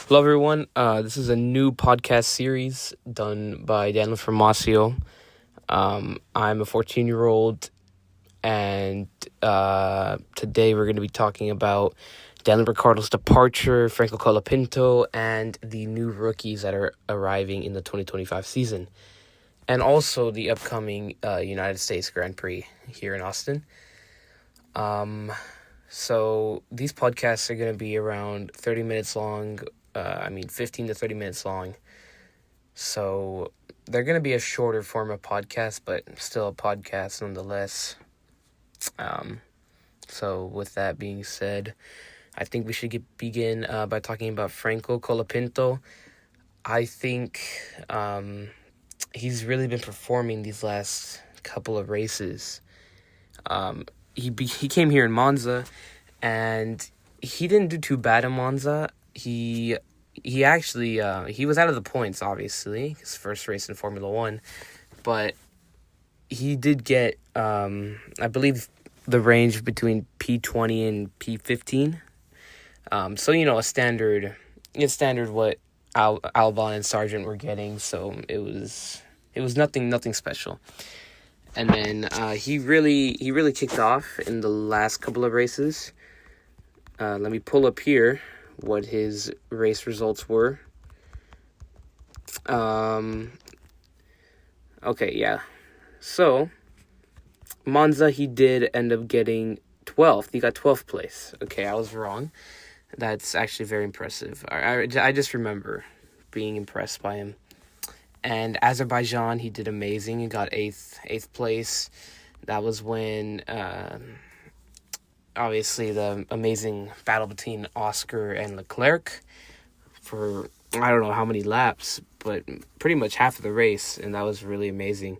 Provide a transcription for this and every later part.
Hello, everyone. This is a new podcast series done by Daniel Formasio. I'm a 14-year-old, and today we're going to be talking about Daniel Ricciardo's departure, Franco Colapinto, and the new rookies that are arriving in the 2025 season, and also the upcoming United States Grand Prix here in Austin. So these podcasts are going to be around 30 minutes long. 15 to 30 minutes long. So they're going to be a shorter form of podcast, but still a podcast nonetheless. So with that being said, I think we should begin by talking about Franco Colapinto. I think he's really been performing these last couple of races. He came here in Monza, and he didn't do too bad in Monza. He actually he was out of the points, obviously, his first race in Formula One, but he did get I believe the range between P20 and P15. So a standard what Albon and Sargent were getting. So it was nothing special. And then he really kicked off in the last couple of races. Let me pull up here what his race results were. Okay, yeah. So, Monza, he did end up getting 12th. He got 12th place. Okay, I was wrong. That's actually very impressive. I just remember being impressed by him. And Azerbaijan, he did amazing. He got 8th place. That was when obviously the amazing battle between Oscar and Leclerc for I don't know how many laps, but pretty much half of the race, and that was really amazing.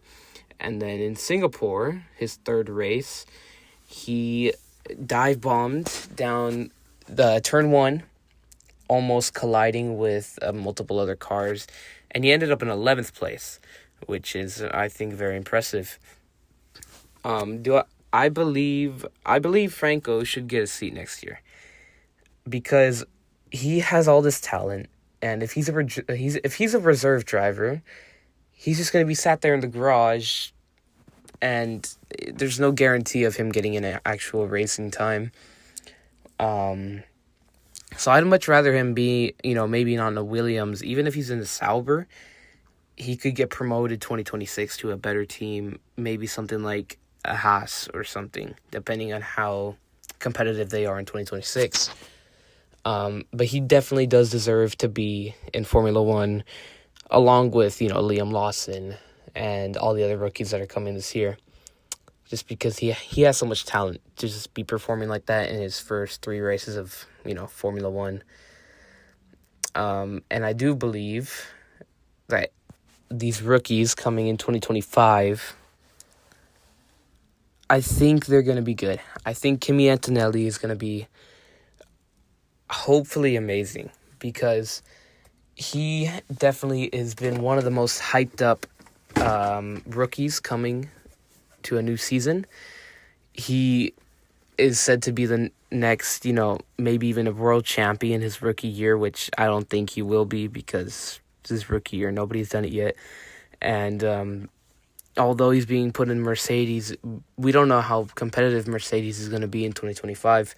And then in Singapore, his third race, he dive bombed down the turn 1, almost colliding with multiple other cars, and he ended up in 11th place, which is, I think, very impressive. I believe Franco should get a seat next year because he has all this talent, and if he's a reserve driver, he's just going to be sat there in the garage, and there's no guarantee of him getting an actual racing time. So I'd much rather him be, maybe not in a Williams, even if he's in the Sauber, he could get promoted 2026 to a better team, maybe something like a Haas or something, depending on how competitive they are in 2026. But he definitely does deserve to be in Formula One, along with, Liam Lawson and all the other rookies that are coming this year. Just because he has so much talent to just be performing like that in his first 3 races of, Formula One. And I do believe that these rookies coming in 2025, I think they're going to be good. I think Kimi Antonelli is going to be hopefully amazing because he definitely has been one of the most hyped up rookies coming to a new season. He is said to be the next, maybe even a world champion his rookie year, which I don't think he will be because it's his rookie year. Nobody's done it yet. And although he's being put in Mercedes, we don't know how competitive Mercedes is going to be in 2025.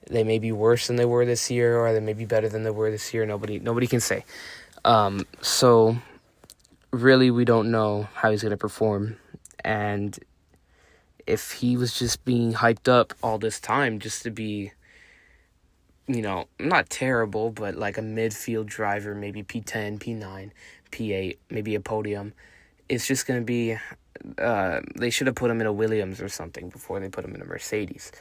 They may be worse than they were this year, or they may be better than they were this year. Nobody can say. So really, we don't know how he's going to perform. And if he was just being hyped up all this time just to be, not terrible, but like a midfield driver, maybe P10, P9, P8, maybe a podium, it's just going to be, they should have put him in a Williams or something before they put him in a Mercedes.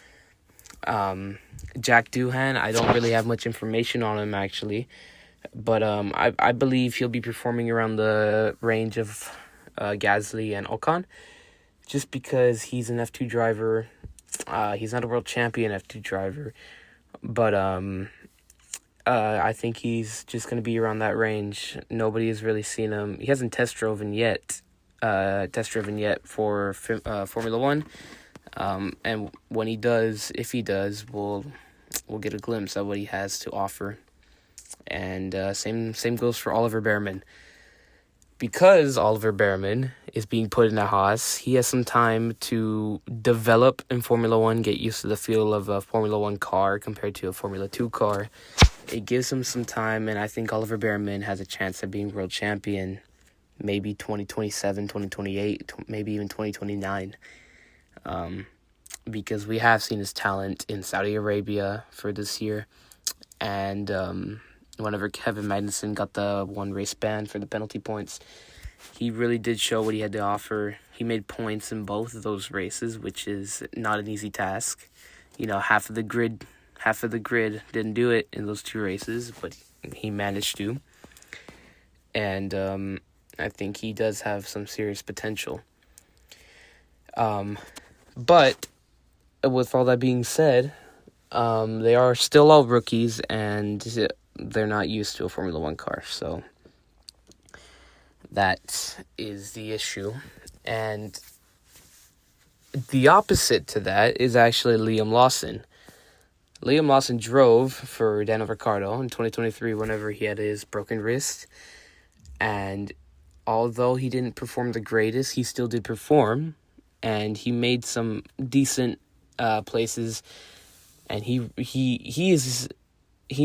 Jack Doohan, I don't really have much information on him, actually, but I believe he'll be performing around the range of Gasly and Ocon, just because he's an F2 driver. He's not a world champion F2 driver, but I think he's just going to be around that range. Nobody has really seen him. He hasn't test driven yet for Formula One. And when he does, if he does, we'll get a glimpse of what he has to offer. And same goes for Oliver Behrman. Because Oliver Behrman is being put in a Haas, he has some time to develop in Formula One, get used to the feel of a Formula One car compared to a Formula 2 car. It gives him some time, and I think Oliver Behrman has a chance at being world champion maybe 2027, 2028, maybe even 2029. Because we have seen his talent in Saudi Arabia for this year. And whenever Kevin Magnussen got the one race ban for the penalty points, he really did show what he had to offer. He made points in both of those races, which is not an easy task. Half of the grid didn't do it in those two races, but he managed to. And I think he does have some serious potential. But with all that being said, they are still all rookies, and they're not used to a Formula One car, so that is the issue. And the opposite to that is actually Liam Lawson. Liam Lawson drove for Daniel Ricciardo in 2023 whenever he had his broken wrist, and although he didn't perform the greatest, he still did perform, and he made some decent places. And he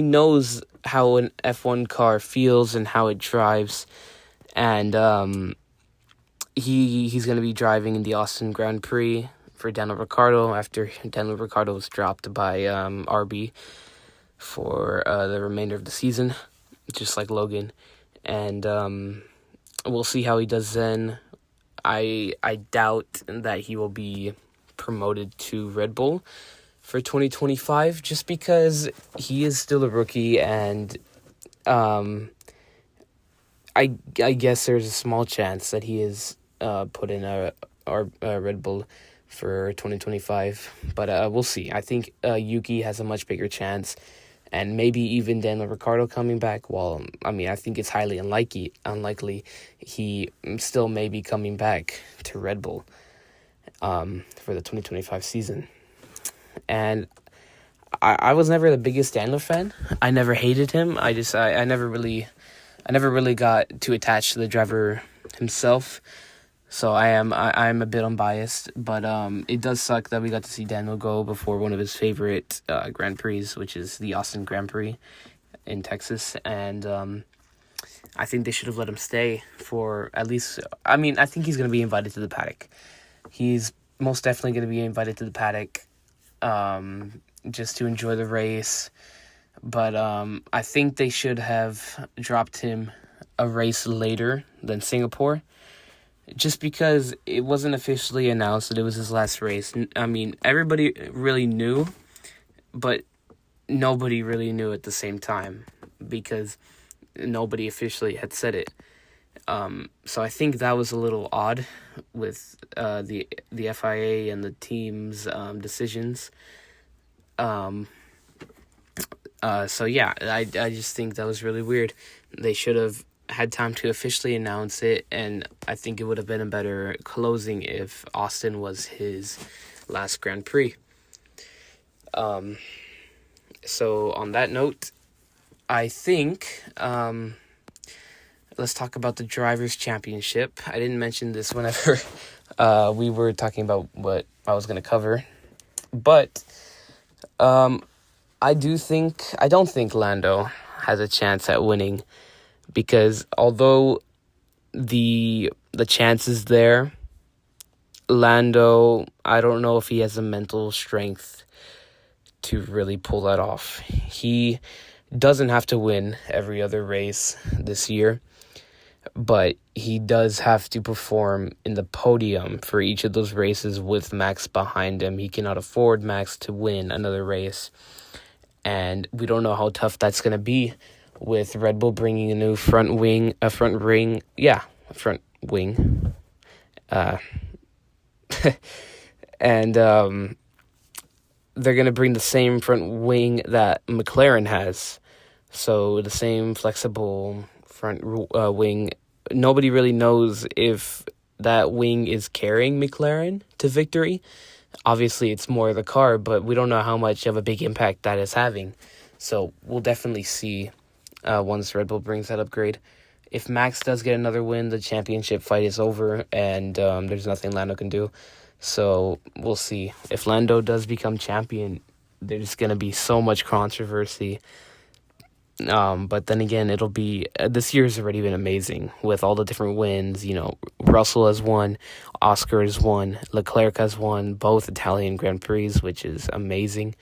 knows how an F1 car feels and how it drives, and he's going to be driving in the Austin Grand Prix for Daniel Ricciardo after Daniel Ricciardo was dropped by RB for the remainder of the season, just like Logan, and we'll see how he does then. I doubt that he will be promoted to Red Bull for 2025, just because he is still a rookie, and I guess there's a small chance that he is put in a Red Bull for 2025, but we'll see. I think Yuki has a much bigger chance, and maybe even Daniel Ricciardo coming back. Well, I think it's highly unlikely he still may be coming back to Red Bull for the 2025 season. And I was never the biggest Daniel fan. I never hated him. I never really got too attached to the driver himself. So I'm a bit unbiased, but it does suck that we got to see Daniel go before one of his favorite Grand Prix, which is the Austin Grand Prix in Texas. And I think they should have let him stay for at least. I think he's going to be invited to the paddock. He's most definitely going to be invited to the paddock. Just to enjoy the race, but I think they should have dropped him a race later than Singapore, just because it wasn't officially announced that it was his last race. Everybody really knew, but nobody really knew at the same time, because nobody officially had said it. So I think that was a little odd with the FIA and the team's decisions. So yeah, I just think that was really weird. They should have had time to officially announce it, and I think it would have been a better closing if Austin was his last Grand Prix. So on that note, I think let's talk about the Drivers' Championship. I didn't mention this whenever we were talking about what I was going to cover, but I don't think Lando has a chance at winning, because although the chance is there, Lando, I don't know if he has the mental strength to really pull that off. He doesn't have to win every other race this year, but he does have to perform in the podium for each of those races with Max behind him. He cannot afford Max to win another race, and we don't know how tough that's going to be with Red Bull bringing a new front wing. And they're going to bring the same front wing that McLaren has. So the same flexible front wing. Nobody really knows if that wing is carrying McLaren to victory. Obviously, it's more the car, but we don't know how much of a big impact that is having. So we'll definitely see once Red Bull brings that upgrade. If Max does get another win, the championship fight is over, and there's nothing Lando can do. So we'll see. If Lando does become champion, there's going to be so much controversy. But then again, it'll be this year's already been amazing with all the different wins. Russell has won, Oscar has won, Leclerc has won both Italian Grand Prix, which is amazing.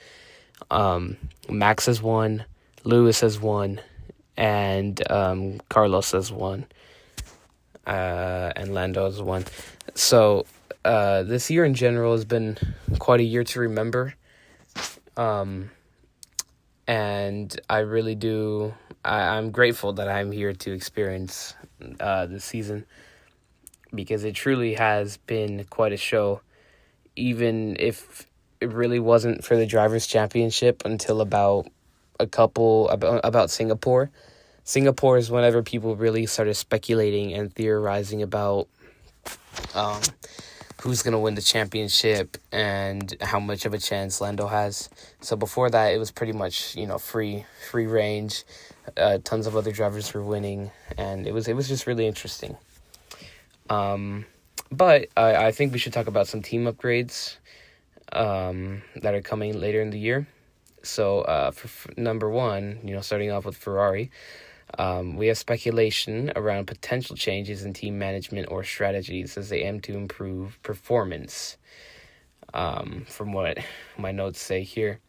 Max has won, Lewis has won, and Carlos has won, and Lando has won. So this year in general has been quite a year to remember. And I really do. I'm grateful that I'm here to experience this season, because it truly has been quite a show. Even if it really wasn't for the Drivers' Championship until about Singapore. Singapore is whenever people really started speculating and theorizing about who's going to win the championship and how much of a chance Lando has. So before that, it was pretty much, free range. Tons of other drivers were winning, and it was just really interesting. But I think we should talk about some team upgrades that are coming later in the year. So for number one, starting off with Ferrari, we have speculation around potential changes in team management or strategies as they aim to improve performance. From what my notes say here,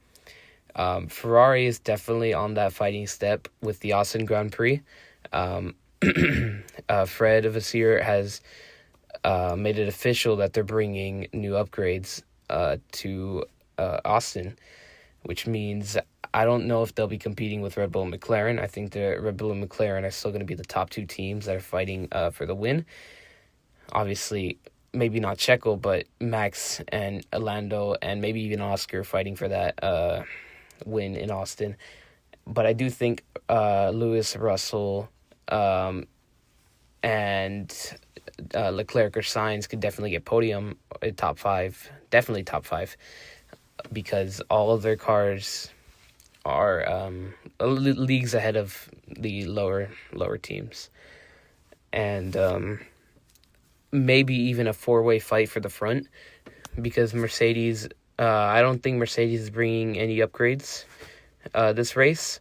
Ferrari is definitely on that fighting step with the Austin Grand Prix. Fred Vasseur has made it official that they're bringing new upgrades to Austin, which means I don't know if they'll be competing with Red Bull and McLaren. I think the Red Bull and McLaren are still going to be the top two teams that are fighting for the win. Obviously, maybe not Checo, but Max and Lando and maybe even Oscar fighting for that win in Austin. But I do think Lewis, Russell, and Leclerc or Sainz could definitely get podium, top five, definitely top five, because all of their cars are leagues ahead of the lower teams, and maybe even a four-way fight for the front, because Mercedes, I don't think Mercedes is bringing any upgrades this race,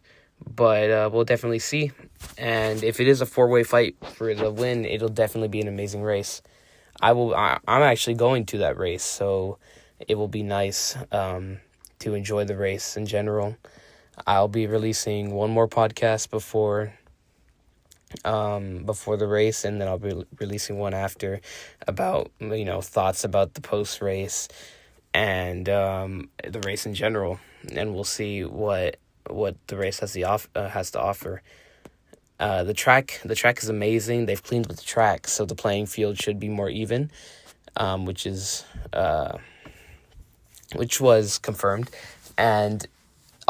but we'll definitely see. And if it is a four-way fight for the win, it'll definitely be an amazing race. I'm actually going to that race, so it will be nice to enjoy the race in general. I'll be releasing one more podcast before the race, and then I'll be releasing one after about thoughts about the post race and the race in general, and we'll see what the race has to offer. The track is amazing. They've cleaned with the track, so the playing field should be more even, which was confirmed. And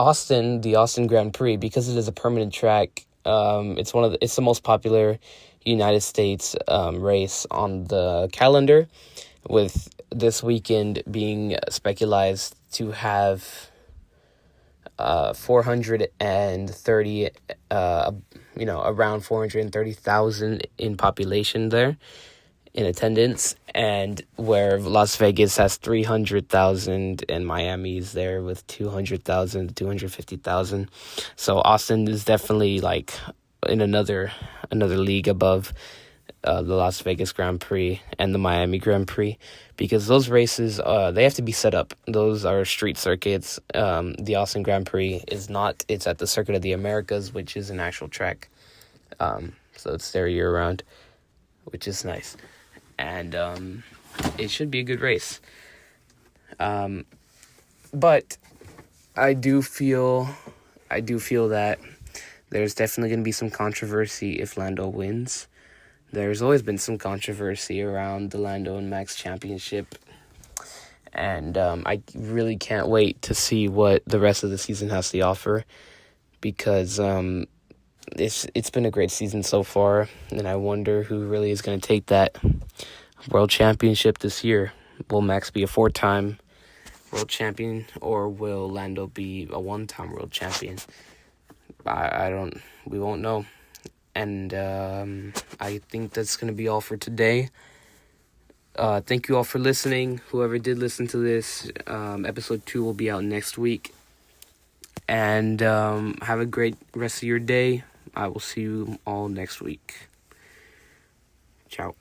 the Austin Grand Prix, because it is a permanent track, it's the most popular United States race on the calendar, with this weekend being speculated to have 430 around 430,000 in population there in attendance, and where Las Vegas has 300,000 and Miami's there with 200,000 to 250,000. So Austin is definitely in another league above the Las Vegas Grand Prix and the Miami Grand Prix, because those races they have to be set up. Those are street circuits. The Austin Grand Prix is not. It's at the Circuit of the Americas, which is an actual track. So it's there year round, which is nice. And it should be a good race. But I do feel that there's definitely going to be some controversy if Lando wins. There's always been some controversy around the Lando and Max championship. And I really can't wait to see what the rest of the season has to offer, because it's been a great season so far, and I wonder who really is going to take that world championship this year. Will Max be a 4-time world champion, or will Lando be a 1-time world champion? we won't know. And I think that's going to be all for today. Thank you all for listening. Whoever did listen to this, episode 2 will be out next week. And have a great rest of your day. I will see you all next week. Ciao.